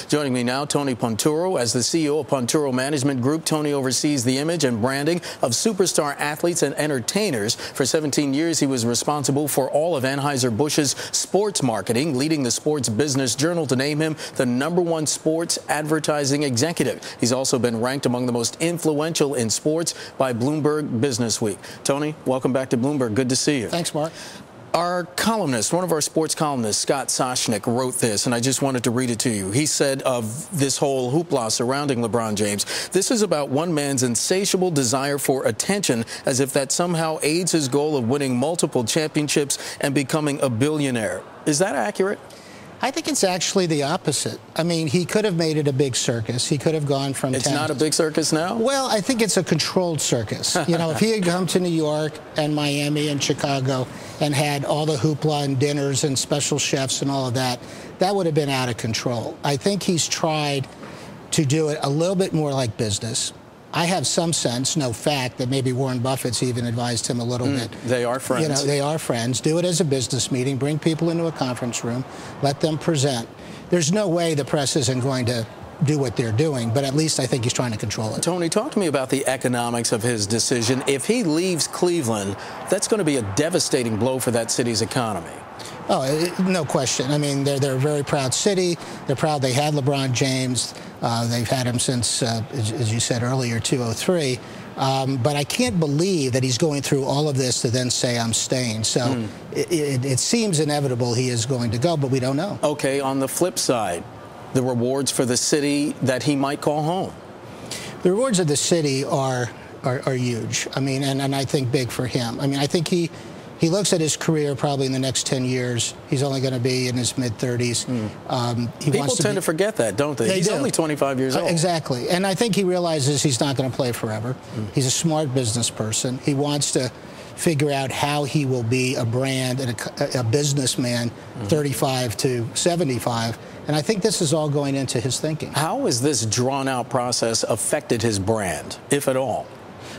Joining me now, Tony Ponturo. As the CEO of Ponturo Management Group, Tony oversees the image and branding of superstar athletes and entertainers. For 17 years, he was responsible for all of Anheuser-Busch's sports marketing, leading the Sports Business Journal to name him the #1 sports advertising executive. He's also been ranked among the most influential in sports by Bloomberg Businessweek. Tony, welcome back to Bloomberg. Good to see you. Thanks, Mark. Our columnist, one of our sports columnists, Scott Soshnick, wrote this, and I just wanted to read it to you. He said of this whole hoopla surrounding LeBron James, "This is about one man's insatiable desire for attention, as if that somehow aids his goal of winning multiple championships and becoming a billionaire." Is that accurate? I think it's actually the opposite. I mean, he could have made it a big circus. He could have gone from It's not a big circus now? Well, I think it's a controlled circus. You know, if he had come to New York and Miami and Chicago and had all the hoopla and dinners and special chefs and all of that, that would have been out of control. I think he's tried to do it a little bit more like business. I have some sense, no fact, that maybe Warren Buffett's even advised him a little bit. They are friends. You know, they are friends. Do it as a business meeting. Bring people into a conference room. Let them present. There's no way the press isn't going to do what they're doing, but at least I think he's trying to control it. Tony, talk to me about the economics of his decision. If he leaves Cleveland, that's going to be a devastating blow for that city's economy. Oh, no question. I mean, they're a very proud city. They're proud they had LeBron James. They've had him since, as you said earlier, 2003. But I can't believe that he's going through all of this to then say, I'm staying. So it seems inevitable he is going to go, but we don't know. Okay, on the flip side, the rewards for the city that he might call home. The rewards of the city are huge. I mean, and I think big for him. I mean, I think he looks at his career probably in the next 10 years. He's only going to be in his mid-30s. People tend to forget that, don't they? He's only 25 years old. Exactly. And I think he realizes he's not going to play forever. He's a smart business person. He wants to figure out how he will be a brand and a businessman 35 to 75. And I think this is all going into his thinking. How has this drawn-out process affected his brand, if at all?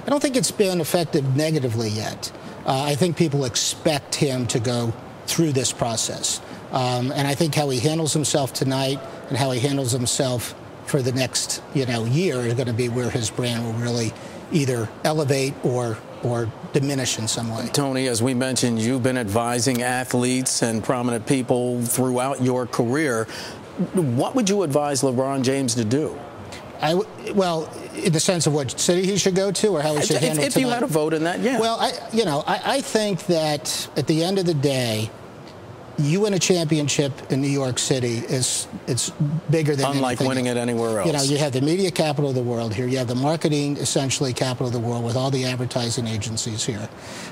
I don't think it's been affected negatively yet. I think people expect him to go through this process. And I think how he handles himself tonight and how he handles himself for the next year is going to be where his brand will really either elevate or diminish in some way. Tony, as we mentioned, you've been advising athletes and prominent people throughout your career. What would you advise LeBron James to do? Well, in the sense of what city he should go to or how he should handle it. If you had a vote in that, yeah. Well, I think that at the end of the day, you win a championship in New York City it's bigger than unlike anything winning it anywhere else. You know, you have the media capital of the world here. You have the marketing, essentially, capital of the world with all the advertising agencies here.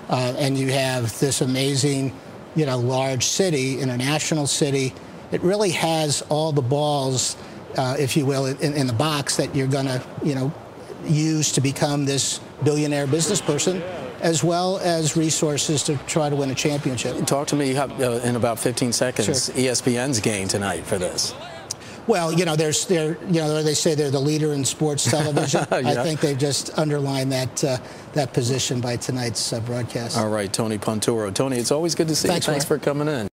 And you have this amazing, large city, international city. It really has all the balls, if you will, in the box that you're going to, use to become this billionaire business person, as well as resources to try to win a championship. Talk to me in about 15 seconds. Sure. ESPN's game tonight for this. Well, they say they're the leader in sports television. Yeah. I think they've just underlined that position by tonight's broadcast. All right, Tony Ponturo. Tony, it's always good to see you. Thanks for coming in.